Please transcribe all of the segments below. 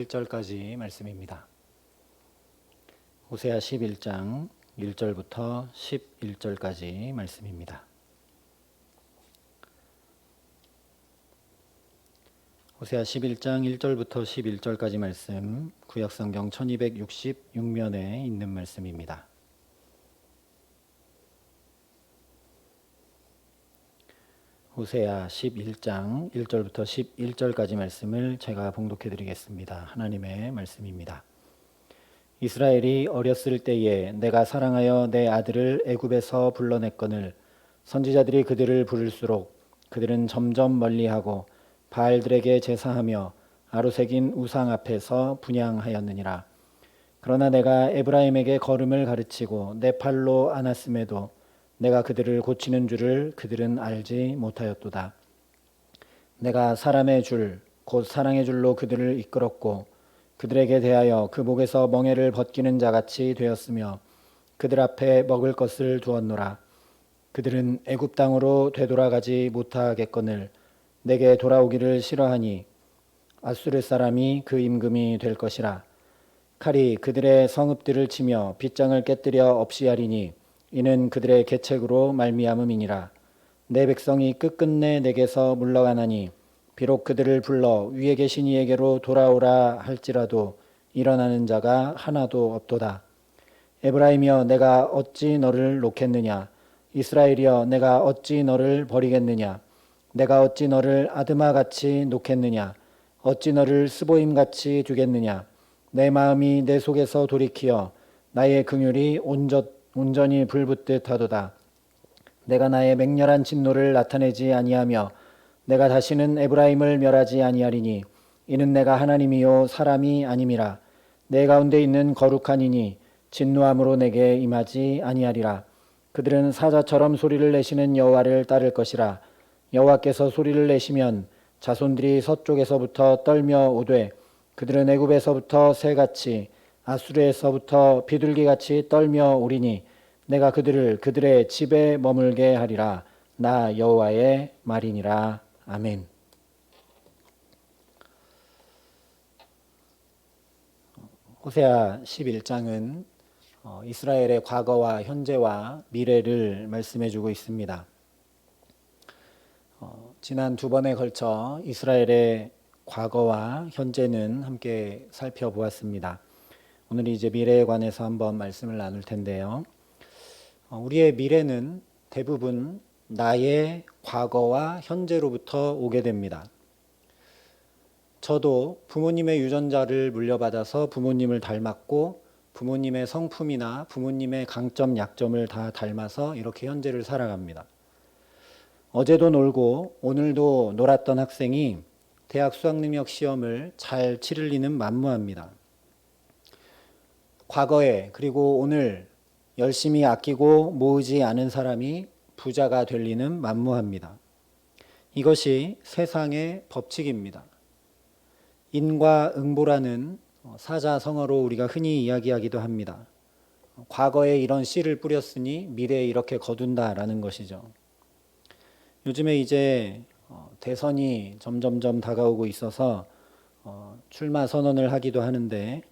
1절까지 말씀입니다. 호세아 11장 1절부터 11절까지 말씀입니다. 호세아 11장 1절부터 11절까지 말씀, 구약성경 1266면에 있는 말씀입니다. 호세아 11장 1절부터 11절까지 말씀을 제가 봉독해 드리겠습니다. 하나님의 말씀입니다. 이스라엘이 어렸을 때에 내가 사랑하여 내 아들을 애굽에서 불러냈거늘 선지자들이 그들을 부를수록 그들은 점점 멀리하고 바알들에게 제사하며 아로새긴 우상 앞에서 분향하였느니라. 그러나 내가 에브라임에게 걸음을 가르치고 내 팔로 안았음에도 내가 그들을 고치는 줄을 그들은 알지 못하였도다. 내가 사람의 줄, 곧 사랑의 줄로 그들을 이끌었고 그들에게 대하여 그 목에서 멍에를 벗기는 자같이 되었으며 그들 앞에 먹을 것을 두었노라. 그들은 애굽 땅으로 되돌아가지 못하겠거늘 내게 돌아오기를 싫어하니 아수르 사람이 그 임금이 될 것이라. 칼이 그들의 성읍들을 치며 빗장을 깨뜨려 없이 하리니 이는 그들의 계책으로 말미암음이니라. 내 백성이 끝끝내 내게서 물러가나니 비록 그들을 불러 위에 계신 이에게로 돌아오라 할지라도 일어나는 자가 하나도 없도다. 에브라임이여 내가 어찌 너를 놓겠느냐. 이스라엘이여 내가 어찌 너를 버리겠느냐. 내가 어찌 너를 아드마같이 놓겠느냐. 어찌 너를 스보임같이 두겠느냐. 내 마음이 내 속에서 돌이키어 나의 긍휼이 온전히 불붙듯 하도다. 내가 나의 맹렬한 진노를 나타내지 아니하며 내가 다시는 에브라임을 멸하지 아니하리니 이는 내가 하나님이요 사람이 아님이라. 내 가운데 있는 거룩한 이니 진노함으로 내게 임하지 아니하리라. 그들은 사자처럼 소리를 내시는 여호와를 따를 것이라. 여호와께서 소리를 내시면 자손들이 서쪽에서부터 떨며 오되 그들은 애굽에서부터 새같이 아수르에서부터 비둘기같이 떨며 오리니 내가 그들을 그들의 집에 머물게 하리라. 나 여호와의 말이니라. 아멘. 호세아 11장은 이스라엘의 과거와 현재와 미래를 말씀해주고 있습니다. 지난 두 번에 걸쳐 이스라엘의 과거와 현재는 함께 살펴보았습니다. 오늘 이제 미래에 관해서 한번 말씀을 나눌 텐데요. 우리의 미래는 대부분 나의 과거와 현재로부터 오게 됩니다. 저도 부모님의 유전자를 물려받아서 부모님을 닮았고 부모님의 성품이나 부모님의 강점, 약점을 다 닮아서 이렇게 현재를 살아갑니다. 어제도 놀고 오늘도 놀았던 학생이 대학 수학능력 시험을 잘 치를 리는 만무합니다. 과거에 그리고 오늘 열심히 아끼고 모으지 않은 사람이 부자가 될 리는 만무합니다. 이것이 세상의 법칙입니다. 인과응보라는 사자성어로 우리가 흔히 이야기하기도 합니다. 과거에 이런 씨를 뿌렸으니 미래에 이렇게 거둔다라는 것이죠. 요즘에 이제 대선이 점점점 다가오고 있어서 출마 선언을 하기도 하는데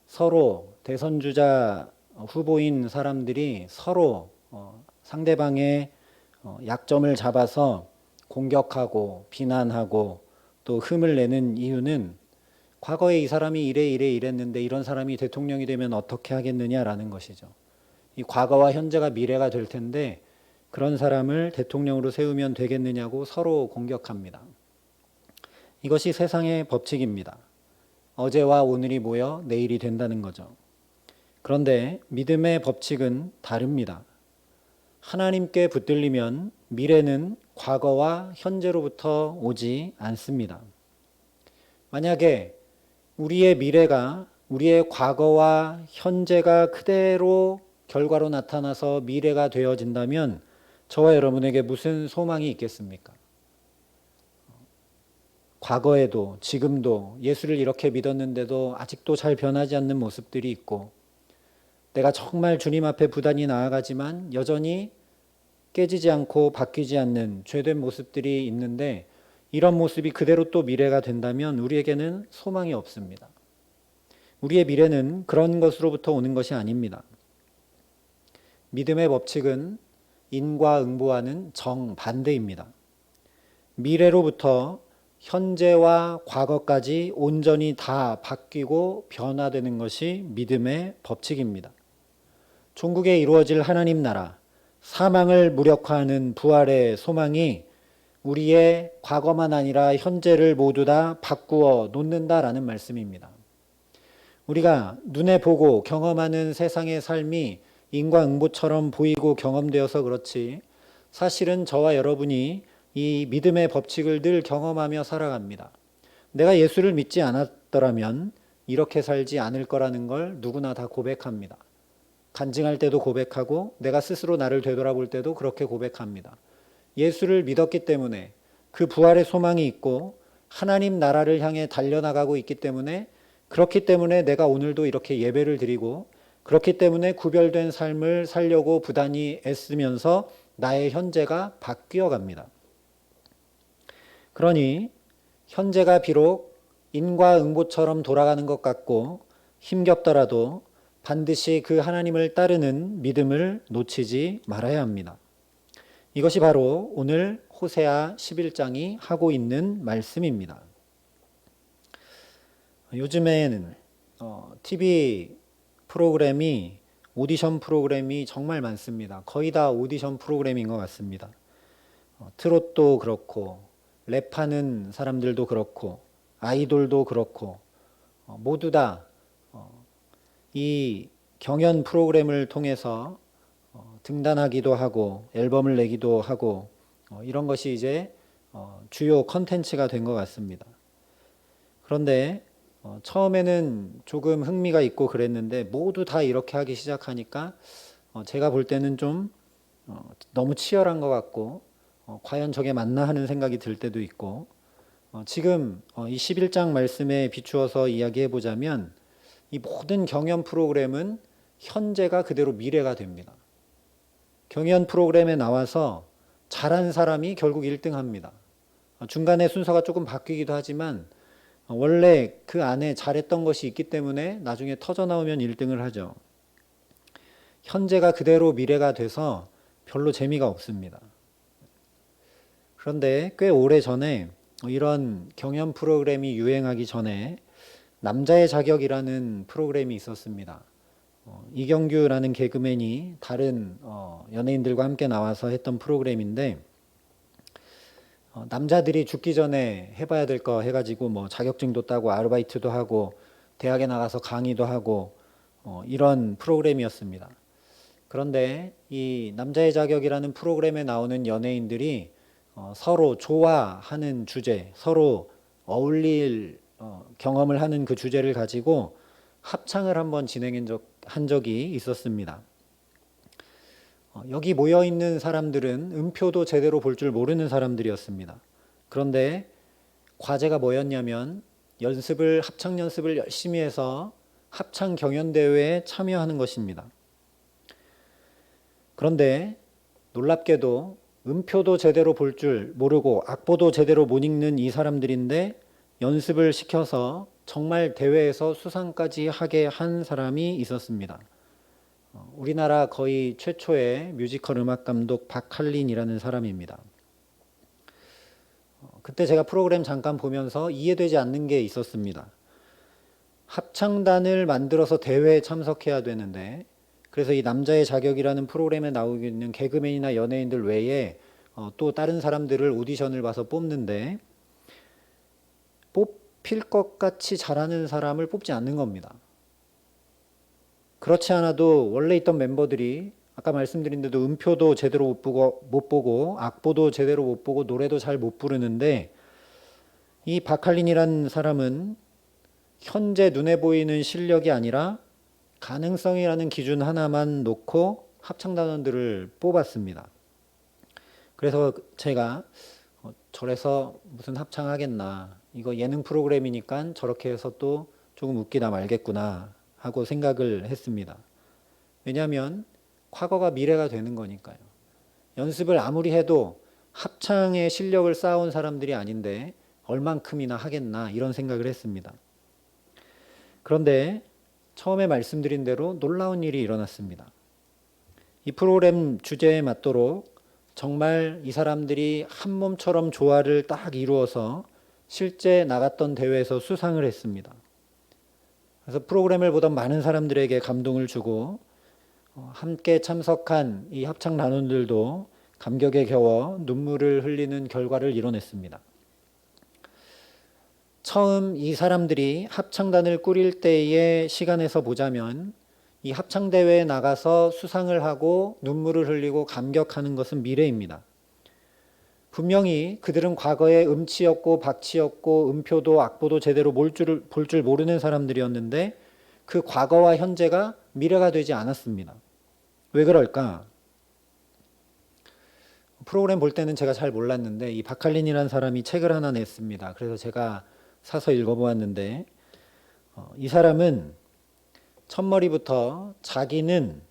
서로 대선 주자 후보인 사람들이 서로 상대방의 약점을 잡아서 공격하고 비난하고 또 흠을 내는 이유는 과거에 이 사람이 이랬는데 이런 사람이 대통령이 되면 어떻게 하겠느냐라는 것이죠. 이 과거와 현재가 미래가 될 텐데 그런 사람을 대통령으로 세우면 되겠느냐고 서로 공격합니다. 이것이 세상의 법칙입니다. 어제와 오늘이 모여 내일이 된다는 거죠. 그런데 믿음의 법칙은 다릅니다. 하나님께 붙들리면 미래는 과거와 현재로부터 오지 않습니다. 만약에 우리의 미래가 우리의 과거와 현재가 그대로 결과로 나타나서 미래가 되어진다면 저와 여러분에게 무슨 소망이 있겠습니까? 과거에도 지금도 예수를 이렇게 믿었는데도 아직도 잘 변하지 않는 모습들이 있고 내가 정말 주님 앞에 부단히 나아가지만 여전히 깨지지 않고 바뀌지 않는 죄된 모습들이 있는데 이런 모습이 그대로 또 미래가 된다면 우리에게는 소망이 없습니다. 우리의 미래는 그런 것으로부터 오는 것이 아닙니다. 믿음의 법칙은 인과응보와는 정반대입니다. 미래로부터 현재와 과거까지 온전히 다 바뀌고 변화되는 것이 믿음의 법칙입니다. 종국에 이루어질 하나님 나라, 사망을 무력화하는 부활의 소망이 우리의 과거만 아니라 현재를 모두 다 바꾸어 놓는다라는 말씀입니다. 우리가 눈에 보고 경험하는 세상의 삶이 인과응보처럼 보이고 경험되어서 그렇지, 사실은 저와 여러분이 이 믿음의 법칙을 늘 경험하며 살아갑니다. 내가 예수를 믿지 않았더라면 이렇게 살지 않을 거라는 걸 누구나 다 고백합니다. 간증할 때도 고백하고 내가 스스로 나를 되돌아볼 때도 그렇게 고백합니다. 예수를 믿었기 때문에 그 부활의 소망이 있고 하나님 나라를 향해 달려나가고 있기 때문에, 그렇기 때문에 내가 오늘도 이렇게 예배를 드리고, 그렇기 때문에 구별된 삶을 살려고 부단히 애쓰면서 나의 현재가 바뀌어 갑니다. 그러니 현재가 비록 인과응보처럼 돌아가는 것 같고 힘겹더라도 반드시 그 하나님을 따르는 믿음을 놓치지 말아야 합니다. 이것이 바로 오늘 호세아 11장이 하고 있는 말씀입니다. 요즘에는 TV 프로그램이, 오디션 프로그램이 정말 많습니다. 거의 다 오디션 프로그램인 것 같습니다. 트롯도 그렇고 랩하는 사람들도 그렇고 아이돌도 그렇고 모두 다 이 경연 프로그램을 통해서 등단하기도 하고 앨범을 내기도 하고 이런 것이 이제 주요 컨텐츠가 된 것 같습니다. 그런데 처음에는 조금 흥미가 있고 그랬는데 모두 다 이렇게 하기 시작하니까 제가 볼 때는 좀 너무 치열한 것 같고 과연 저게 맞나 하는 생각이 들 때도 있고, 지금 이 11장 말씀에 비추어서 이야기해 보자면 이 모든 경연 프로그램은 현재가 그대로 미래가 됩니다. 경연 프로그램에 나와서 잘한 사람이 결국 1등 합니다. 중간에 순서가 조금 바뀌기도 하지만 원래 그 안에 잘했던 것이 있기 때문에 나중에 터져 나오면 1등을 하죠. 현재가 그대로 미래가 돼서 별로 재미가 없습니다. 그런데 꽤 오래 전에 이런 경연 프로그램이 유행하기 전에 남자의 자격이라는 프로그램이 있었습니다. 이경규라는 개그맨이 다른 연예인들과 함께 나와서 했던 프로그램인데, 남자들이 죽기 전에 해봐야 될 거 해가지고 뭐 자격증도 따고 아르바이트도 하고 대학에 나가서 강의도 하고 이런 프로그램이었습니다. 그런데 이 남자의 자격이라는 프로그램에 나오는 연예인들이 서로 좋아하는 주제, 서로 어울릴 경험을 하는 그 주제를 가지고 합창을 한번 한 적이 있었습니다. 여기 모여 있는 사람들은 음표도 제대로 볼 줄 모르는 사람들이었습니다. 그런데 과제가 뭐였냐면 합창 연습을 열심히 해서 합창 경연대회에 참여하는 것입니다. 그런데 놀랍게도 음표도 제대로 볼 줄 모르고 악보도 제대로 못 읽는 이 사람들인데 연습을 시켜서 정말 대회에서 수상까지 하게 한 사람이 있었습니다. 우리나라 거의 최초의 뮤지컬 음악 감독 박할린이라는 사람입니다. 그때 제가 프로그램 잠깐 보면서 이해되지 않는 게 있었습니다. 합창단을 만들어서 대회에 참석해야 되는데, 그래서 이 남자의 자격이라는 프로그램에 나오고 있는 개그맨이나 연예인들 외에 또 다른 사람들을 오디션을 봐서 뽑는데, 뽑힐 것 같이 잘하는 사람을 뽑지 않는 겁니다. 그렇지 않아도 원래 있던 멤버들이 아까 말씀드린 대로 음표도 제대로 못 보고 악보도 제대로 못 보고 노래도 잘 못 부르는데, 이 박할린이라는 사람은 현재 눈에 보이는 실력이 아니라 가능성이라는 기준 하나만 놓고 합창단원들을 뽑았습니다. 그래서 제가 저래서 무슨 합창하겠나, 이거 예능 프로그램이니까 저렇게 해서 또 조금 웃기다 말겠구나 하고 생각을 했습니다. 왜냐하면 과거가 미래가 되는 거니까요. 연습을 아무리 해도 합창의 실력을 쌓아온 사람들이 아닌데 얼만큼이나 하겠나 이런 생각을 했습니다. 그런데 처음에 말씀드린 대로 놀라운 일이 일어났습니다. 이 프로그램 주제에 맞도록 정말 이 사람들이 한 몸처럼 조화를 딱 이루어서 실제 나갔던 대회에서 수상을 했습니다. 그래서 프로그램을 보던 많은 사람들에게 감동을 주고 함께 참석한 이 합창 단원들도 감격에 겨워 눈물을 흘리는 결과를 이뤄냈습니다. 처음 이 사람들이 합창단을 꾸릴 때의 시간에서 보자면 이 합창대회에 나가서 수상을 하고 눈물을 흘리고 감격하는 것은 미래입니다. 분명히 그들은 과거에 음치였고 박치였고 음표도 악보도 제대로 볼 줄 모르는 사람들이었는데 그 과거와 현재가 미래가 되지 않았습니다. 왜 그럴까? 프로그램 볼 때는 제가 잘 몰랐는데 이 바칼린이라는 사람이 책을 하나 냈습니다. 그래서 제가 사서 읽어보았는데 이 사람은 첫머리부터 자기는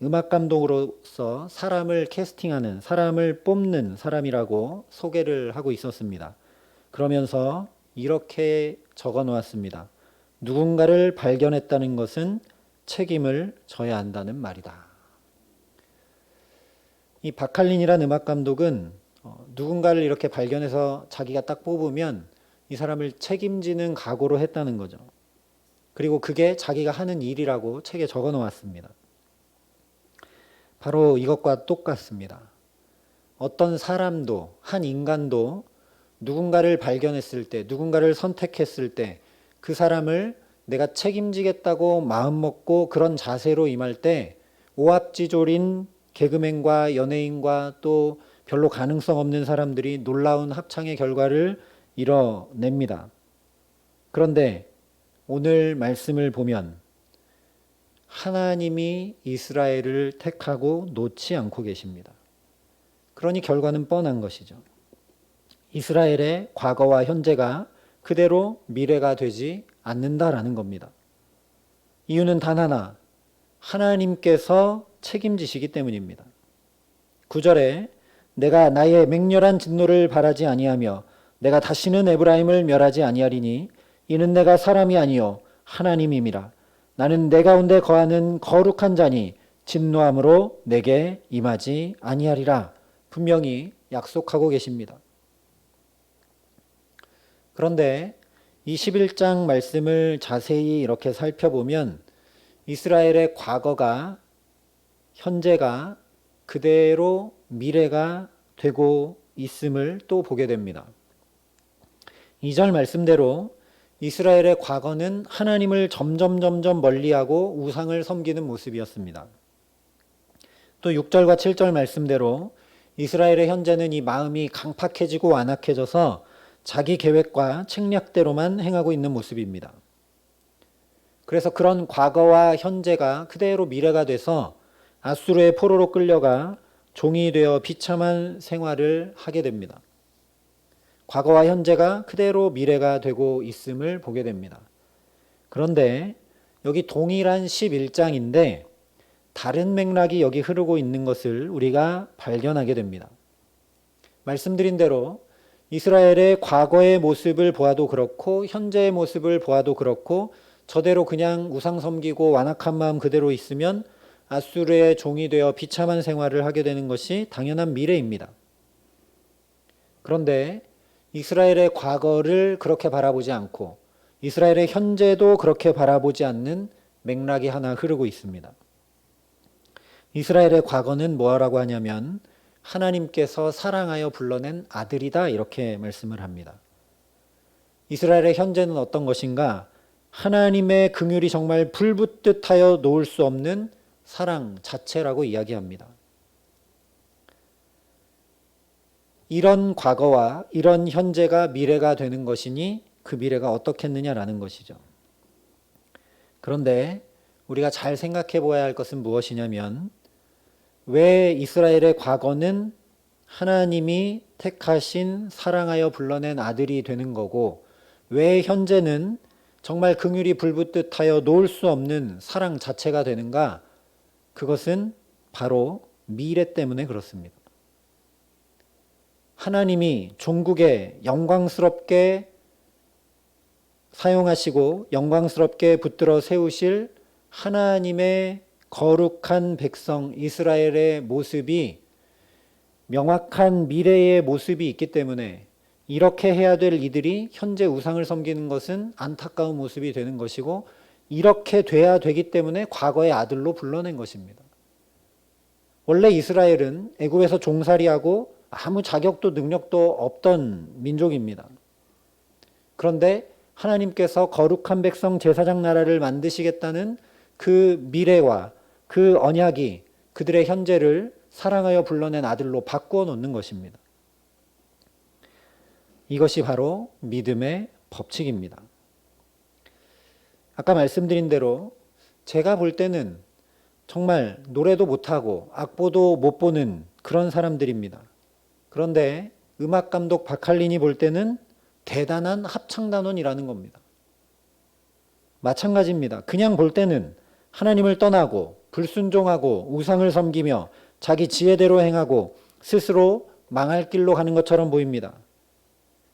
음악 감독으로서 사람을 캐스팅하는, 사람을 뽑는 사람이라고 소개를 하고 있었습니다. 그러면서 이렇게 적어 놓았습니다. 누군가를 발견했다는 것은 책임을 져야 한다는 말이다. 이 바칼린이란 음악 감독은 누군가를 이렇게 발견해서 자기가 딱 뽑으면 이 사람을 책임지는 각오로 했다는 거죠. 그리고 그게 자기가 하는 일이라고 책에 적어 놓았습니다. 바로 이것과 똑같습니다. 어떤 사람도, 한 인간도 누군가를 발견했을 때, 누군가를 선택했을 때 그 사람을 내가 책임지겠다고 마음먹고 그런 자세로 임할 때 오합지졸인 개그맨과 연예인과 또 별로 가능성 없는 사람들이 놀라운 합창의 결과를 이뤄냅니다. 그런데 오늘 말씀을 보면 하나님이 이스라엘을 택하고 놓지 않고 계십니다. 그러니 결과는 뻔한 것이죠. 이스라엘의 과거와 현재가 그대로 미래가 되지 않는다라는 겁니다. 이유는 단 하나, 하나님께서 책임지시기 때문입니다. 9절에 내가 나의 맹렬한 진노를 바라지 아니하며 내가 다시는 에브라임을 멸하지 아니하리니 이는 내가 사람이 아니요 하나님임이라. 나는 내 가운데 거하는 거룩한 자니 진노함으로 내게 임하지 아니하리라. 분명히 약속하고 계십니다. 그런데 이 11장 말씀을 자세히 이렇게 살펴보면 이스라엘의 과거가 현재가 그대로 미래가 되고 있음을 또 보게 됩니다. 2절 말씀대로 이스라엘의 과거는 하나님을 점점 멀리하고 우상을 섬기는 모습이었습니다. 또 6절과 7절 말씀대로 이스라엘의 현재는 이 마음이 강팍해지고 완악해져서 자기 계획과 책략대로만 행하고 있는 모습입니다. 그래서 그런 과거와 현재가 그대로 미래가 돼서 아수르의 포로로 끌려가 종이 되어 비참한 생활을 하게 됩니다. 과거와 현재가 그대로 미래가 되고 있음을 보게 됩니다. 그런데 여기 동일한 11장인데 다른 맥락이 여기 흐르고 있는 것을 우리가 발견하게 됩니다. 말씀드린 대로 이스라엘의 과거의 모습을 보아도 그렇고 현재의 모습을 보아도 그렇고 저대로 그냥 우상 섬기고 완악한 마음 그대로 있으면 아수르의 종이 되어 비참한 생활을 하게 되는 것이 당연한 미래입니다. 그런데 이스라엘의 과거를 그렇게 바라보지 않고 이스라엘의 현재도 그렇게 바라보지 않는 맥락이 하나 흐르고 있습니다. 이스라엘의 과거는 뭐라고 하냐면 하나님께서 사랑하여 불러낸 아들이다 이렇게 말씀을 합니다. 이스라엘의 현재는 어떤 것인가? 하나님의 긍휼이 정말 불붙듯 하여 놓을 수 없는 사랑 자체라고 이야기합니다. 이런 과거와 이런 현재가 미래가 되는 것이니 그 미래가 어떻겠느냐라는 것이죠. 그런데 우리가 잘 생각해 보아야 할 것은 무엇이냐면 왜 이스라엘의 과거는 하나님이 택하신 사랑하여 불러낸 아들이 되는 거고 왜 현재는 정말 긍휼이 불붙듯 하여 놓을 수 없는 사랑 자체가 되는가? 그것은 바로 미래 때문에 그렇습니다. 하나님이 종국에 영광스럽게 사용하시고 영광스럽게 붙들어 세우실 하나님의 거룩한 백성 이스라엘의 모습이 명확한 미래의 모습이 있기 때문에 이렇게 해야 될 이들이 현재 우상을 섬기는 것은 안타까운 모습이 되는 것이고, 이렇게 돼야 되기 때문에 과거의 아들로 불러낸 것입니다. 원래 이스라엘은 애굽에서 종살이하고 아무 자격도 능력도 없던 민족입니다. 그런데 하나님께서 거룩한 백성 제사장 나라를 만드시겠다는 그 미래와 그 언약이 그들의 현재를 사랑하여 불러낸 아들로 바꾸어 놓는 것입니다. 이것이 바로 믿음의 법칙입니다. 아까 말씀드린 대로 제가 볼 때는 정말 노래도 못하고 악보도 못 보는 그런 사람들입니다. 그런데 음악감독 박할린이 볼 때는 대단한 합창단원이라는 겁니다. 마찬가지입니다. 그냥 볼 때는 하나님을 떠나고 불순종하고 우상을 섬기며 자기 지혜대로 행하고 스스로 망할 길로 가는 것처럼 보입니다.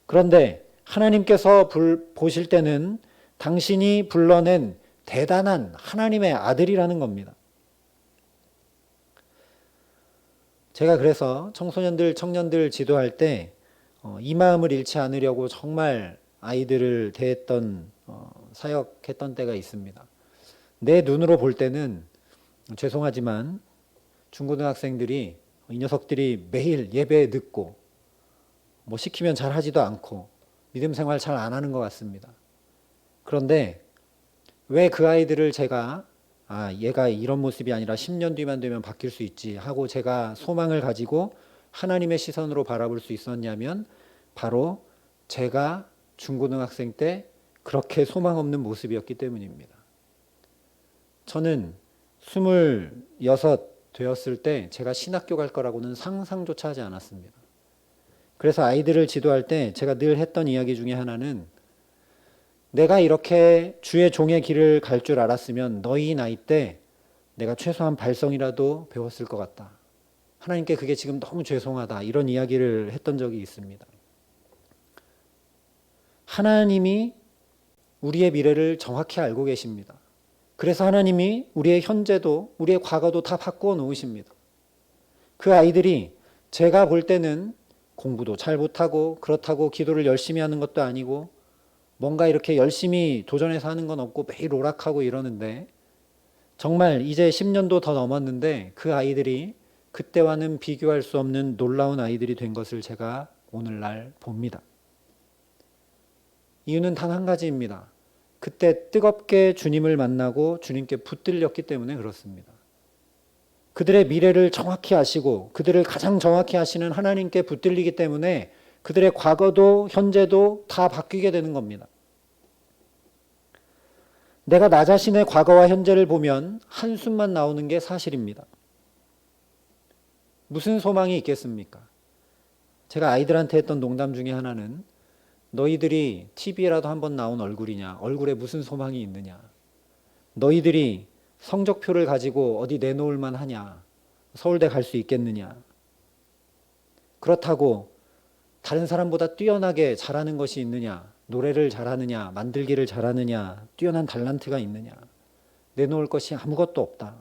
그런데 하나님께서 보실 때는 당신이 불러낸 대단한 하나님의 아들이라는 겁니다. 제가 그래서 청소년들, 청년들 지도할 때 이 마음을 잃지 않으려고 정말 아이들을 대했던 사역했던 때가 있습니다. 내 눈으로 볼 때는 죄송하지만 중고등학생들이 이 녀석들이 매일 예배에 늦고 뭐 시키면 잘 하지도 않고 믿음 생활 잘 안 하는 것 같습니다. 그런데 왜 그 아이들을 제가 얘가 이런 모습이 아니라 10년 뒤만 되면 바뀔 수 있지 하고 제가 소망을 가지고 하나님의 시선으로 바라볼 수 있었냐면, 바로 제가 중고등학생 때 그렇게 소망 없는 모습이었기 때문입니다. 저는 26 되었을 때 제가 신학교 갈 거라고는 상상조차 하지 않았습니다. 그래서 아이들을 지도할 때 제가 늘 했던 이야기 중에 하나는, 내가 이렇게 주의 종의 길을 갈 줄 알았으면 너희 나이 때 내가 최소한 발성이라도 배웠을 것 같다. 하나님께 그게 지금 너무 죄송하다. 이런 이야기를 했던 적이 있습니다. 하나님이 우리의 미래를 정확히 알고 계십니다. 그래서 하나님이 우리의 현재도 우리의 과거도 다 바꾸어 놓으십니다. 그 아이들이 제가 볼 때는 공부도 잘 못하고 그렇다고 기도를 열심히 하는 것도 아니고 뭔가 이렇게 열심히 도전해서 하는 건 없고 매일 오락하고 이러는데, 정말 이제 10년도 더 넘었는데 그 아이들이 그때와는 비교할 수 없는 놀라운 아이들이 된 것을 제가 오늘날 봅니다. 이유는 단 한 가지입니다. 그때 뜨겁게 주님을 만나고 주님께 붙들렸기 때문에 그렇습니다. 그들의 미래를 정확히 아시고 그들을 가장 정확히 아시는 하나님께 붙들리기 때문에 그들의 과거도 현재도 다 바뀌게 되는 겁니다. 내가 나 자신의 과거와 현재를 보면 한숨만 나오는 게 사실입니다. 무슨 소망이 있겠습니까? 제가 아이들한테 했던 농담 중에 하나는, 너희들이 TV에라도 한번 나온 얼굴이냐? 얼굴에 무슨 소망이 있느냐? 너희들이 성적표를 가지고 어디 내놓을 만하냐? 서울대 갈 수 있겠느냐? 그렇다고 다른 사람보다 뛰어나게 잘하는 것이 있느냐? 노래를 잘하느냐? 만들기를 잘하느냐? 뛰어난 달란트가 있느냐? 내놓을 것이 아무것도 없다.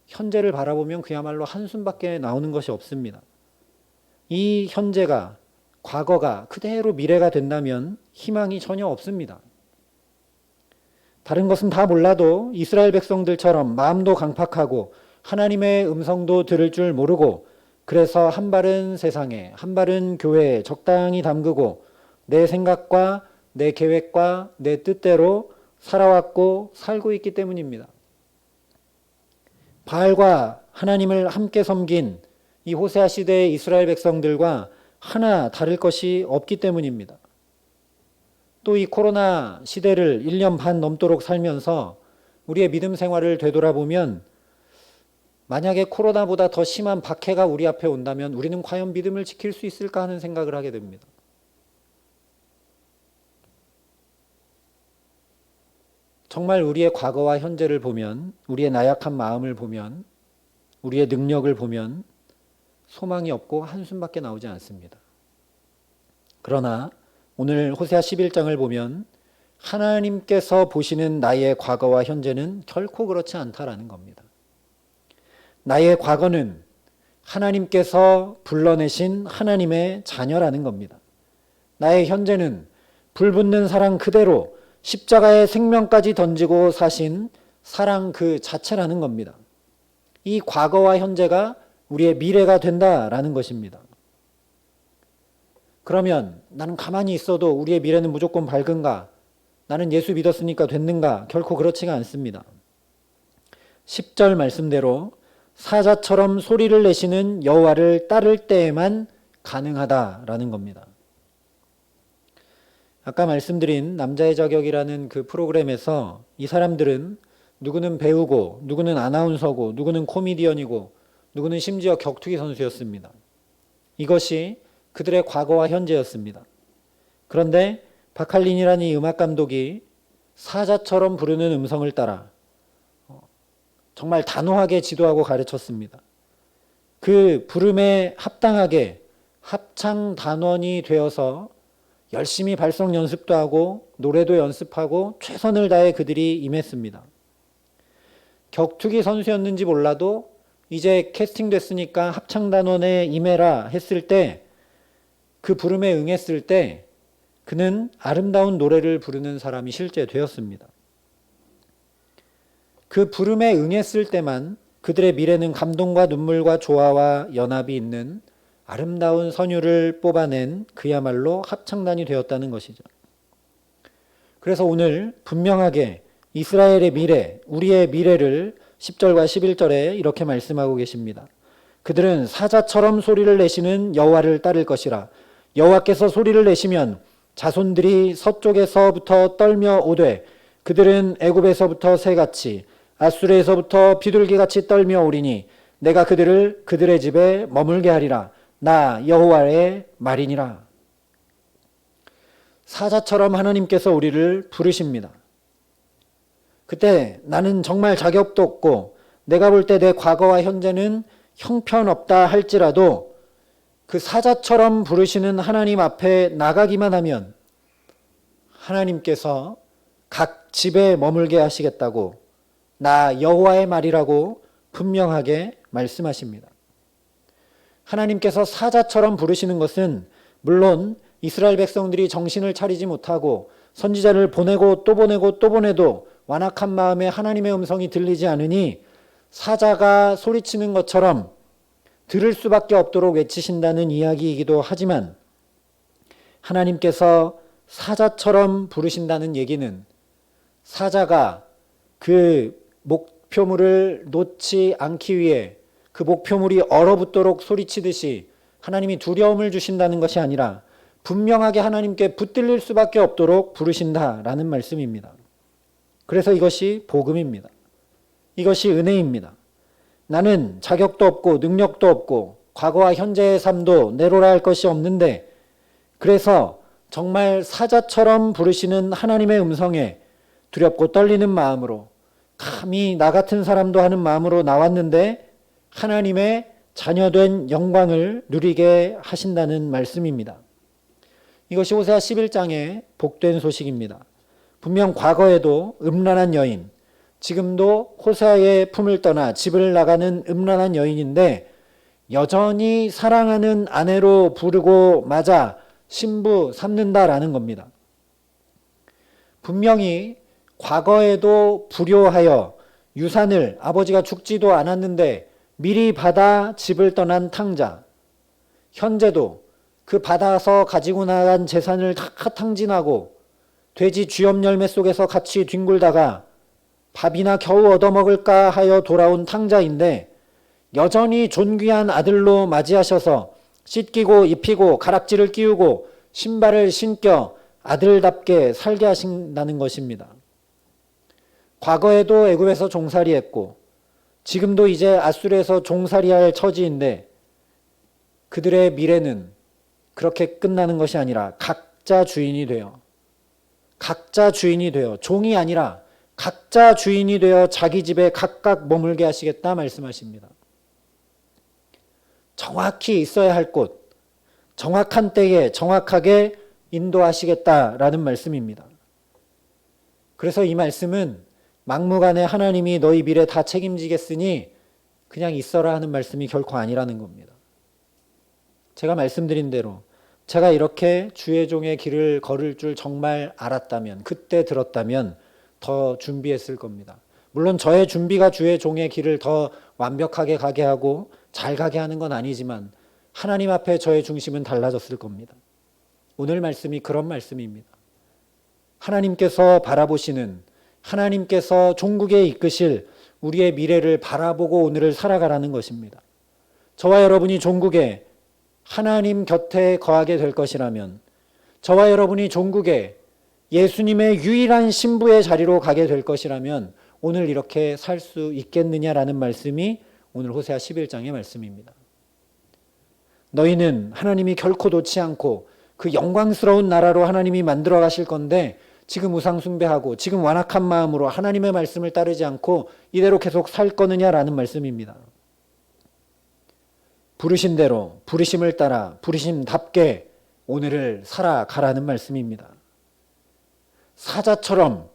현재를 바라보면 그야말로 한숨밖에 나오는 것이 없습니다. 이 현재가, 과거가 그대로 미래가 된다면 희망이 전혀 없습니다. 다른 것은 다 몰라도 이스라엘 백성들처럼 마음도 강팍하고 하나님의 음성도 들을 줄 모르고, 그래서 한 발은 세상에 한 발은 교회에 적당히 담그고 내 생각과 내 계획과 내 뜻대로 살아왔고 살고 있기 때문입니다. 바알과 하나님을 함께 섬긴 이 호세아 시대의 이스라엘 백성들과 하나 다를 것이 없기 때문입니다. 또 이 코로나 시대를 1년 반 넘도록 살면서 우리의 믿음 생활을 되돌아보면, 만약에 코로나보다 더 심한 박해가 우리 앞에 온다면 우리는 과연 믿음을 지킬 수 있을까 하는 생각을 하게 됩니다. 정말 우리의 과거와 현재를 보면, 우리의 나약한 마음을 보면, 우리의 능력을 보면 소망이 없고 한숨밖에 나오지 않습니다. 그러나 오늘 호세아 11장을 보면 하나님께서 보시는 나의 과거와 현재는 결코 그렇지 않다라는 겁니다. 나의 과거는 하나님께서 불러내신 하나님의 자녀라는 겁니다. 나의 현재는 불붙는 사랑 그대로 십자가의 생명까지 던지고 사신 사랑 그 자체라는 겁니다. 이 과거와 현재가 우리의 미래가 된다라는 것입니다. 그러면 나는 가만히 있어도 우리의 미래는 무조건 밝은가? 나는 예수 믿었으니까 됐는가? 결코 그렇지가 않습니다. 10절 말씀대로 사자처럼 소리를 내시는 여호와를 따를 때에만 가능하다라는 겁니다. 아까 말씀드린 남자의 자격이라는 그 프로그램에서 이 사람들은 누구는 배우고 누구는 아나운서고 누구는 코미디언이고 누구는 심지어 격투기 선수였습니다. 이것이 그들의 과거와 현재였습니다. 그런데 박할린이라는 이 음악 감독이 사자처럼 부르는 음성을 따라 정말 단호하게 지도하고 가르쳤습니다. 그 부름에 합당하게 합창 단원이 되어서 열심히 발성 연습도 하고 노래도 연습하고 최선을 다해 그들이 임했습니다. 격투기 선수였는지 몰라도 이제 캐스팅됐으니까 합창단원에 임해라 했을 때 그 부름에 응했을 때 그는 아름다운 노래를 부르는 사람이 실제 되었습니다. 그 부름에 응했을 때만 그들의 미래는 감동과 눈물과 조화와 연합이 있는 아름다운 선율을 뽑아낸 그야말로 합창단이 되었다는 것이죠. 그래서 오늘 분명하게 이스라엘의 미래, 우리의 미래를 10절과 11절에 이렇게 말씀하고 계십니다. 그들은 사자처럼 소리를 내시는 여호와를 따를 것이라. 여호와께서 소리를 내시면 자손들이 서쪽에서부터 떨며 오되 그들은 애굽에서부터 새같이 아수르에서부터 비둘기같이 떨며 오리니 내가 그들을 그들의 집에 머물게 하리라. 나 여호와의 말이니라. 사자처럼 하나님께서 우리를 부르십니다. 그때 나는 정말 자격도 없고 내가 볼 때 내 과거와 현재는 형편없다 할지라도 그 사자처럼 부르시는 하나님 앞에 나가기만 하면 하나님께서 각 집에 머물게 하시겠다고 나 여호와의 말이라고 분명하게 말씀하십니다. 하나님께서 사자처럼 부르시는 것은 물론 이스라엘 백성들이 정신을 차리지 못하고 선지자를 보내고 또 보내고 또 보내도 완악한 마음에 하나님의 음성이 들리지 않으니 사자가 소리치는 것처럼 들을 수밖에 없도록 외치신다는 이야기이기도 하지만 하나님께서 사자처럼 부르신다는 얘기는 사자가 그 목표물을 놓지 않기 위해 그 목표물이 얼어붙도록 소리치듯이 하나님이 두려움을 주신다는 것이 아니라 분명하게 하나님께 붙들릴 수밖에 없도록 부르신다라는 말씀입니다. 그래서 이것이 복음입니다. 이것이 은혜입니다. 나는 자격도 없고 능력도 없고 과거와 현재의 삶도 내로라 할 것이 없는데 그래서 정말 사자처럼 부르시는 하나님의 음성에 두렵고 떨리는 마음으로 감히 나 같은 사람도 하는 마음으로 나왔는데 하나님의 자녀된 영광을 누리게 하신다는 말씀입니다. 이것이 호세아 11장의 복된 소식입니다. 분명 과거에도 음란한 여인, 지금도 호세아의 품을 떠나 집을 나가는 음란한 여인인데 여전히 사랑하는 아내로 부르고 맞아 신부 삼는다라는 겁니다. 분명히 과거에도 불효하여 유산을 아버지가 죽지도 않았는데 미리 받아 집을 떠난 탕자, 현재도 그 받아서 가지고 나간 재산을 다 탕진하고 돼지 쥐염 열매 속에서 같이 뒹굴다가 밥이나 겨우 얻어먹을까 하여 돌아온 탕자인데 여전히 존귀한 아들로 맞이하셔서 씻기고 입히고 가락지를 끼우고 신발을 신겨 아들답게 살게 하신다는 것입니다. 과거에도 애굽에서 종살이했고 지금도 이제 아수르에서 종살이할 처지인데 그들의 미래는 그렇게 끝나는 것이 아니라 각자 주인이 되어 종이 아니라 각자 주인이 되어 자기 집에 각각 머물게 하시겠다 말씀하십니다. 정확히 있어야 할 곳, 정확한 때에 정확하게 인도하시겠다라는 말씀입니다. 그래서 이 말씀은 막무가내 하나님이 너희 미래 다 책임지겠으니 그냥 있어라 하는 말씀이 결코 아니라는 겁니다. 제가 말씀드린 대로 제가 이렇게 주의 종의 길을 걸을 줄 정말 알았다면, 그때 들었다면 더 준비했을 겁니다. 물론 저의 준비가 주의 종의 길을 더 완벽하게 가게 하고 잘 가게 하는 건 아니지만 하나님 앞에 저의 중심은 달라졌을 겁니다. 오늘 말씀이 그런 말씀입니다. 하나님께서 바라보시는, 하나님께서 종국에 이끄실 우리의 미래를 바라보고 오늘을 살아가라는 것입니다. 저와 여러분이 종국에 하나님 곁에 거하게 될 것이라면, 저와 여러분이 종국에 예수님의 유일한 신부의 자리로 가게 될 것이라면 오늘 이렇게 살 수 있겠느냐라는 말씀이 오늘 호세아 11장의 말씀입니다. 너희는 하나님이 결코 놓지 않고 그 영광스러운 나라로 하나님이 만들어 가실 건데 지금 우상 숭배하고 지금 완악한 마음으로 하나님의 말씀을 따르지 않고 이대로 계속 살 거느냐라는 말씀입니다. 부르신 대로 부르심을 따라 부르심답게 오늘을 살아가라는 말씀입니다. 사자처럼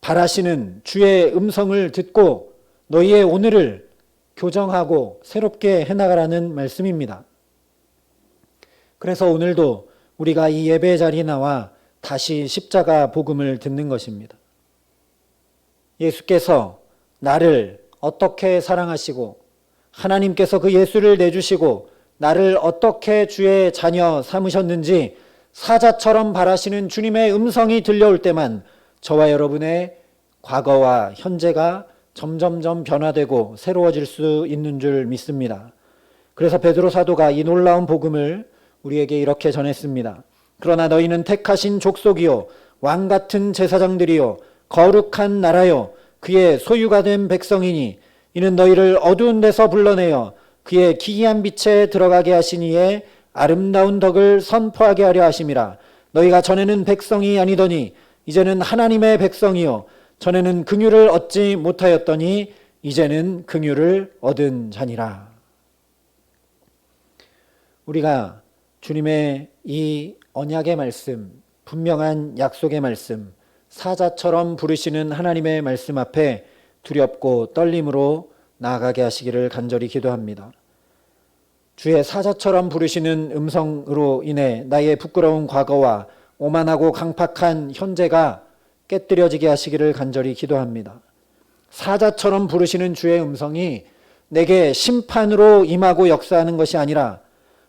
바라시는 주의 음성을 듣고 너희의 오늘을 교정하고 새롭게 해나가라는 말씀입니다. 그래서 오늘도 우리가 이 예배 자리에 나와 다시 십자가 복음을 듣는 것입니다. 예수께서 나를 어떻게 사랑하시고 하나님께서 그 예수를 내주시고 나를 어떻게 주의 자녀 삼으셨는지 사자처럼 바라시는 주님의 음성이 들려올 때만 저와 여러분의 과거와 현재가 점점점 변화되고 새로워질 수 있는 줄 믿습니다. 그래서 베드로 사도가 이 놀라운 복음을 우리에게 이렇게 전했습니다. 그러나 너희는 택하신 족속이요 왕같은 제사장들이요 거룩한 나라요 그의 소유가 된 백성이니 이는 너희를 어두운 데서 불러내어 그의 기이한 빛에 들어가게 하시니에 아름다운 덕을 선포하게 하려 하심이라. 너희가 전에는 백성이 아니더니 이제는 하나님의 백성이요 전에는 긍휼을 얻지 못하였더니 이제는 긍휼을 얻은 자니라. 우리가 주님의 이 언약의 말씀, 분명한 약속의 말씀, 사자처럼 부르시는 하나님의 말씀 앞에 두렵고 떨림으로 나아가게 하시기를 간절히 기도합니다. 주의 사자처럼 부르시는 음성으로 인해 나의 부끄러운 과거와 오만하고 강팍한 현재가 깨뜨려지게 하시기를 간절히 기도합니다. 사자처럼 부르시는 주의 음성이 내게 심판으로 임하고 역사하는 것이 아니라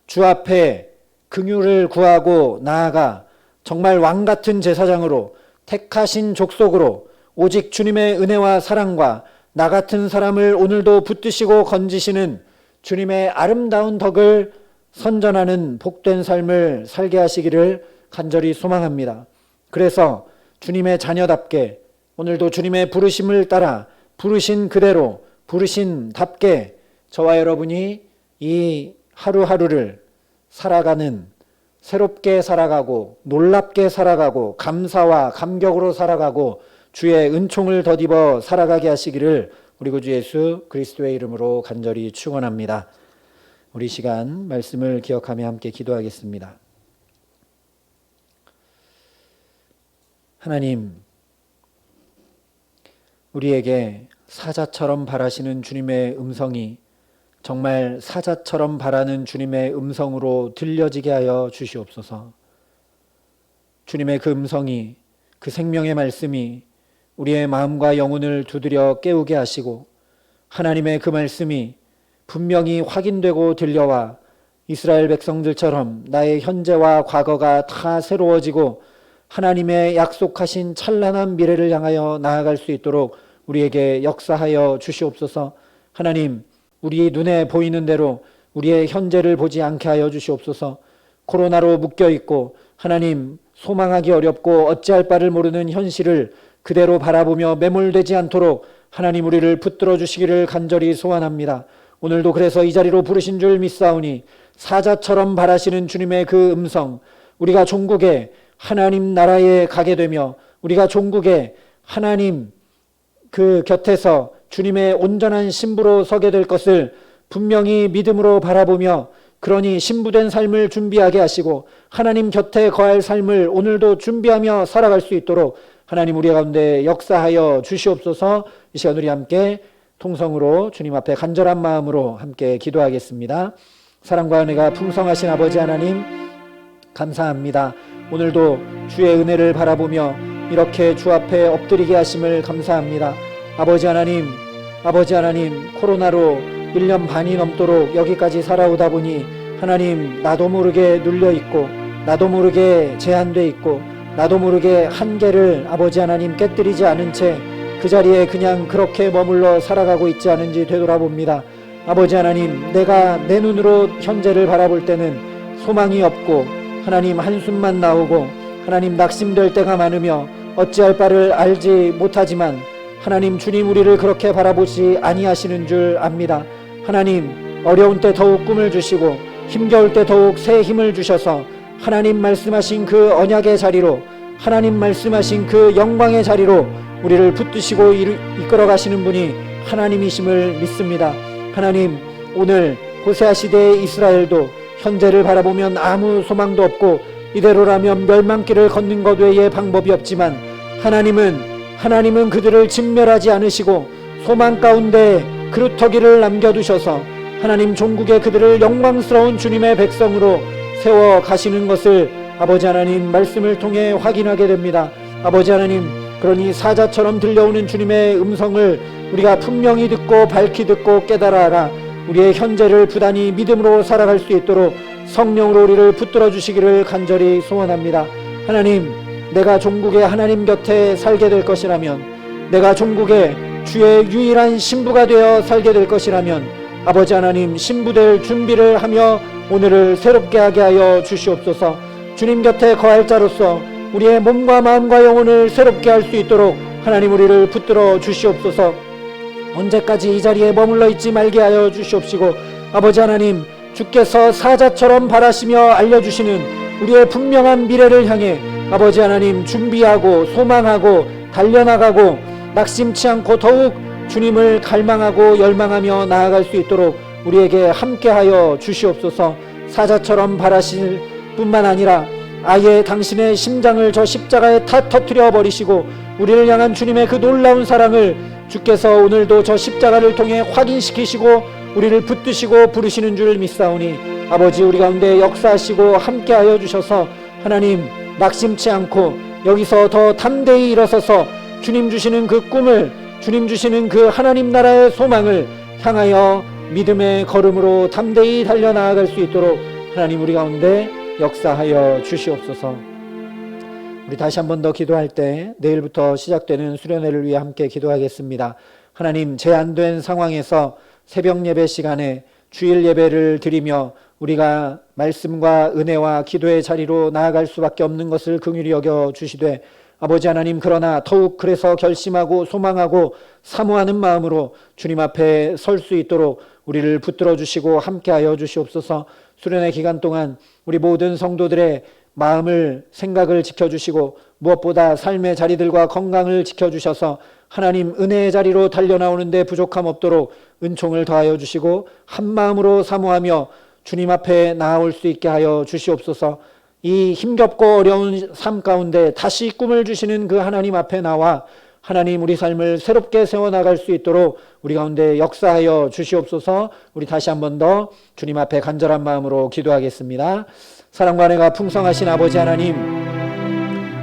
주 앞에 긍휼을 구하고 나아가 정말 왕같은 제사장으로 택하신 족속으로 오직 주님의 은혜와 사랑과 나 같은 사람을 오늘도 붙드시고 건지시는 주님의 아름다운 덕을 선전하는 복된 삶을 살게 하시기를 간절히 소망합니다. 그래서 주님의 자녀답게 오늘도 주님의 부르심을 따라 부르신 그대로 부르심답게 저와 여러분이 이 하루하루를 살아가는, 새롭게 살아가고 놀랍게 살아가고 감사와 감격으로 살아가고 주의 은총을 덧입어 살아가게 하시기를 우리 구주 예수 그리스도의 이름으로 간절히 축원합니다. 우리 시간 말씀을 기억하며 함께 기도하겠습니다. 하나님, 우리에게 사자처럼 바라시는 주님의 음성이 정말 사자처럼 바라는 주님의 음성으로 들려지게 하여 주시옵소서. 주님의 그 음성이, 그 생명의 말씀이 우리의 마음과 영혼을 두드려 깨우게 하시고 하나님의 그 말씀이 분명히 확인되고 들려와 이스라엘 백성들처럼 나의 현재와 과거가 다 새로워지고 하나님의 약속하신 찬란한 미래를 향하여 나아갈 수 있도록 우리에게 역사하여 주시옵소서. 하나님, 우리 눈에 보이는 대로 우리의 현재를 보지 않게 하여 주시옵소서. 코로나로 묶여있고 하나님 소망하기 어렵고 어찌할 바를 모르는 현실을 그대로 바라보며 매몰되지 않도록 하나님 우리를 붙들어 주시기를 간절히 소원합니다. 오늘도 그래서 이 자리로 부르신 줄 믿사오니 사자처럼 바라시는 주님의 그 음성, 우리가 종국에 하나님 나라에 가게 되며 우리가 종국에 하나님 그 곁에서 주님의 온전한 신부로 서게 될 것을 분명히 믿음으로 바라보며 그러니 신부된 삶을 준비하게 하시고 하나님 곁에 거할 삶을 오늘도 준비하며 살아갈 수 있도록 하나님 우리 가운데 역사하여 주시옵소서. 이 시간 우리 함께 통성으로 주님 앞에 간절한 마음으로 함께 기도하겠습니다. 사랑과 은혜가 풍성하신 아버지 하나님 감사합니다. 오늘도 주의 은혜를 바라보며 이렇게 주 앞에 엎드리게 하심을 감사합니다. 아버지 하나님 코로나로 1년 반이 넘도록 여기까지 살아오다 보니 하나님 나도 모르게 눌려있고 나도 모르게 제한돼 있고 나도 모르게 한계를 아버지 하나님 깨뜨리지 않은 채 그 자리에 그냥 그렇게 머물러 살아가고 있지 않은지 되돌아봅니다. 아버지 하나님 내가 내 눈으로 현재를 바라볼 때는 소망이 없고 하나님 한숨만 나오고 하나님 낙심될 때가 많으며 어찌할 바를 알지 못하지만 하나님 주님 우리를 그렇게 바라보시 아니하시는 줄 압니다. 하나님 어려운 때 더욱 꿈을 주시고 힘겨울 때 더욱 새 힘을 주셔서 하나님 말씀하신 그 언약의 자리로 하나님 말씀하신 그 영광의 자리로 우리를 붙드시고 이끌어 가시는 분이 하나님이심을 믿습니다. 하나님 오늘 호세아 시대의 이스라엘도 현재를 바라보면 아무 소망도 없고 이대로라면 멸망길을 걷는 것 외에 방법이 없지만 하나님은 그들을 진멸하지 않으시고 소망 가운데 그루터기를 남겨두셔서 하나님 종국에 그들을 영광스러운 주님의 백성으로 세워 가시는 것을 아버지 하나님 말씀을 통해 확인하게 됩니다. 아버지 하나님 그러니 사자처럼 들려오는 주님의 음성을 우리가 분명히 듣고 밝히 듣고 깨달아라. 우리의 현재를 부단히 믿음으로 살아갈 수 있도록 성령으로 우리를 붙들어 주시기를 간절히 소원합니다. 하나님 내가 종국의 하나님 곁에 살게 될 것이라면 내가 종국의 주의 유일한 신부가 되어 살게 될 것이라면 아버지 하나님 신부될 준비를 하며 오늘을 새롭게 하게 하여 주시옵소서. 주님 곁에 거할 자로서 우리의 몸과 마음과 영혼을 새롭게 할 수 있도록 하나님 우리를 붙들어 주시옵소서. 언제까지 이 자리에 머물러 있지 말게 하여 주시옵시고 아버지 하나님 주께서 사자처럼 바라시며 알려주시는 우리의 분명한 미래를 향해 아버지 하나님 준비하고 소망하고 달려나가고 낙심치 않고 더욱 주님을 갈망하고 열망하며 나아갈 수 있도록 우리에게 함께하여 주시옵소서. 사자처럼 바라실 뿐만 아니라 아예 당신의 심장을 저 십자가에 다 터뜨려 버리시고 우리를 향한 주님의 그 놀라운 사랑을 주께서 오늘도 저 십자가를 통해 확인시키시고 우리를 붙드시고 부르시는 줄 믿사오니 아버지 우리 가운데 역사하시고 함께하여 주셔서 하나님 낙심치 않고 여기서 더 담대히 일어서서 주님 주시는 그 꿈을 주님 주시는 그 하나님 나라의 소망을 향하여 믿음의 걸음으로 담대히 달려나아갈 수 있도록 하나님 우리 가운데 역사하여 주시옵소서. 우리 다시 한 번 더 기도할 때 내일부터 시작되는 수련회를 위해 함께 기도하겠습니다. 하나님 제한된 상황에서 새벽 예배 시간에 주일 예배를 드리며 우리가 말씀과 은혜와 기도의 자리로 나아갈 수밖에 없는 것을 긍휼히 여겨 주시되 아버지 하나님 그러나 더욱 그래서 결심하고 소망하고 사모하는 마음으로 주님 앞에 설 수 있도록 우리를 붙들어 주시고 함께하여 주시옵소서. 수련회 기간 동안 우리 모든 성도들의 마음을 생각을 지켜주시고 무엇보다 삶의 자리들과 건강을 지켜주셔서 하나님 은혜의 자리로 달려나오는데 부족함 없도록 은총을 더하여 주시고 한마음으로 사모하며 주님 앞에 나아올 수 있게 하여 주시옵소서. 이 힘겹고 어려운 삶 가운데 다시 꿈을 주시는 그 하나님 앞에 나와 하나님 우리 삶을 새롭게 세워나갈 수 있도록 우리 가운데 역사하여 주시옵소서. 우리 다시 한 번 더 주님 앞에 간절한 마음으로 기도하겠습니다. 사랑과 은혜가 풍성하신 아버지 하나님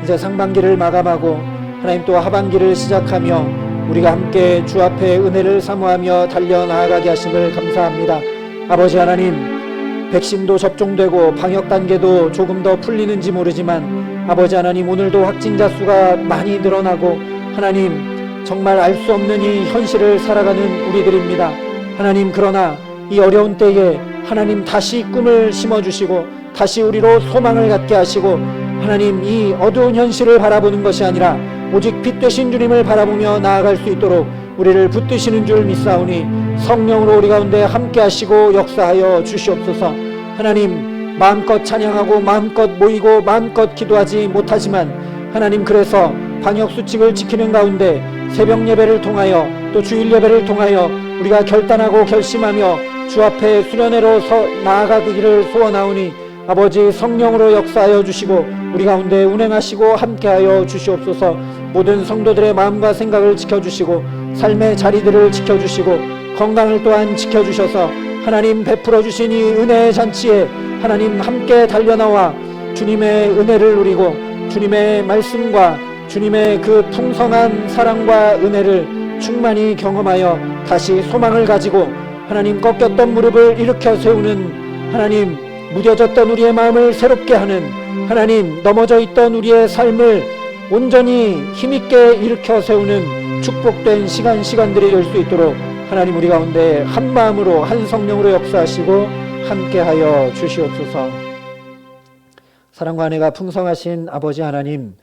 이제 상반기를 마감하고 하나님 또 하반기를 시작하며 우리가 함께 주 앞에 은혜를 사모하며 달려나아가게 하심을 감사합니다. 아버지 하나님 백신도 접종되고 방역 단계도 조금 더 풀리는지 모르지만 아버지 하나님 오늘도 확진자 수가 많이 늘어나고 하나님 정말 알 수 없는 이 현실을 살아가는 우리들입니다. 하나님 그러나 이 어려운 때에 하나님 다시 꿈을 심어주시고 다시 우리로 소망을 갖게 하시고 하나님 이 어두운 현실을 바라보는 것이 아니라 오직 빛 되신 주님을 바라보며 나아갈 수 있도록 우리를 붙드시는 줄 믿사오니 성령으로 우리 가운데 함께 하시고 역사하여 주시옵소서. 하나님 마음껏 찬양하고 마음껏 모이고 마음껏 기도하지 못하지만 하나님 그래서 방역수칙을 지키는 가운데 새벽 예배를 통하여 또 주일 예배를 통하여 우리가 결단하고 결심하며 주 앞에 수련회로 나아가기를 소원하오니 아버지 성령으로 역사하여 주시고 우리 가운데 운행하시고 함께하여 주시옵소서. 모든 성도들의 마음과 생각을 지켜주시고 삶의 자리들을 지켜주시고 건강을 또한 지켜주셔서 하나님 베풀어 주신 이 은혜의 잔치에 하나님 함께 달려나와 주님의 은혜를 누리고 주님의 말씀과 주님의 그 풍성한 사랑과 은혜를 충만히 경험하여 다시 소망을 가지고 하나님 꺾였던 무릎을 일으켜 세우는 하나님, 무뎌졌던 우리의 마음을 새롭게 하는 하나님, 넘어져 있던 우리의 삶을 온전히 힘있게 일으켜 세우는 축복된 시간들이 될 수 있도록 하나님 우리 가운데 한 마음으로 한 성령으로 역사하시고 함께하여 주시옵소서. 사랑과 은혜가 풍성하신 아버지 하나님,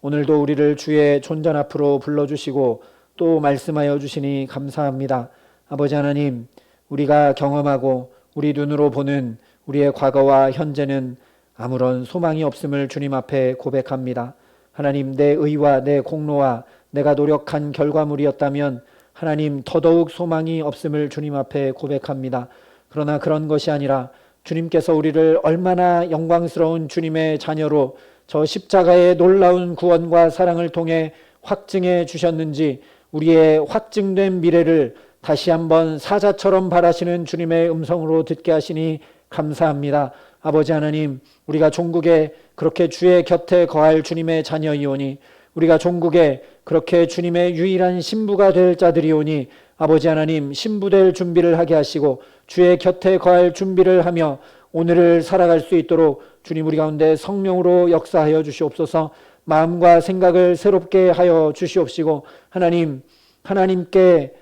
오늘도 우리를 주의 존전 앞으로 불러주시고 또 말씀하여 주시니 감사합니다. 아버지 하나님, 우리가 경험하고 우리 눈으로 보는 우리의 과거와 현재는 아무런 소망이 없음을 주님 앞에 고백합니다. 하나님, 내 의와 내 공로와 내가 노력한 결과물이었다면 하나님 더더욱 소망이 없음을 주님 앞에 고백합니다. 그러나 그런 것이 아니라 주님께서 우리를 얼마나 영광스러운 주님의 자녀로 저 십자가의 놀라운 구원과 사랑을 통해 확증해 주셨는지 우리의 확증된 미래를 다시 한번 사자처럼 바라시는 주님의 음성으로 듣게 하시니 감사합니다. 아버지 하나님, 우리가 종국에 그렇게 주의 곁에 거할 주님의 자녀이오니 우리가 종국에 그렇게 주님의 유일한 신부가 될 자들이오니 아버지 하나님, 신부될 준비를 하게 하시고 주의 곁에 거할 준비를 하며 오늘을 살아갈 수 있도록 주님 우리 가운데 성령으로 역사하여 주시옵소서. 마음과 생각을 새롭게 하여 주시옵시고 하나님, 하나님께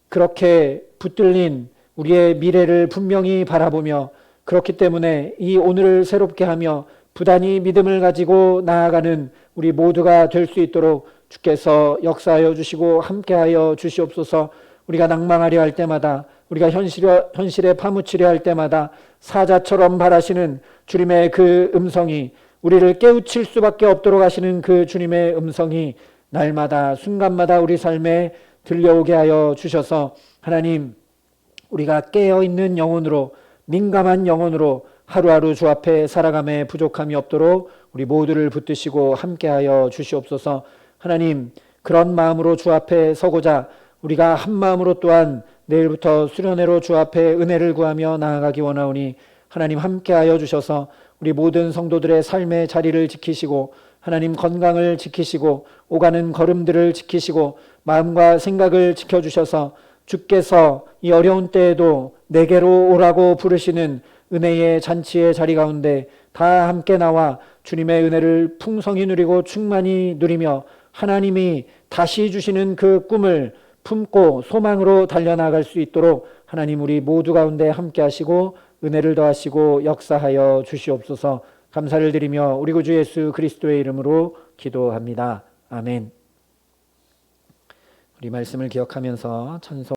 그렇게 붙들린 우리의 미래를 분명히 바라보며 그렇기 때문에 이 오늘을 새롭게 하며 부단히 믿음을 가지고 나아가는 우리 모두가 될 수 있도록 주께서 역사하여 주시고 함께하여 주시옵소서. 우리가 낭망하려 할 때마다 우리가 현실에 파묻히려 할 때마다 사자처럼 바라시는 주님의 그 음성이 우리를 깨우칠 수밖에 없도록 하시는 그 주님의 음성이 날마다 순간마다 우리 삶에 들려오게 하여 주셔서 하나님, 우리가 깨어있는 영혼으로 민감한 영혼으로 하루하루 주 앞에 살아감에 부족함이 없도록 우리 모두를 붙드시고 함께하여 주시옵소서. 하나님, 그런 마음으로 주 앞에 서고자 우리가 한 마음으로 또한 내일부터 수련회로 주 앞에 은혜를 구하며 나아가기 원하오니 하나님 함께하여 주셔서 우리 모든 성도들의 삶의 자리를 지키시고 하나님 건강을 지키시고 오가는 걸음들을 지키시고 마음과 생각을 지켜주셔서 주께서 이 어려운 때에도 내게로 오라고 부르시는 은혜의 잔치의 자리 가운데 다 함께 나와 주님의 은혜를 풍성히 누리고 충만히 누리며 하나님이 다시 주시는 그 꿈을 품고 소망으로 달려나갈 수 있도록 하나님 우리 모두 가운데 함께 하시고 은혜를 더하시고 역사하여 주시옵소서. 감사를 드리며 우리 구주 예수 그리스도의 이름으로 기도합니다. 아멘. 우리 말씀을 기억하면서 찬송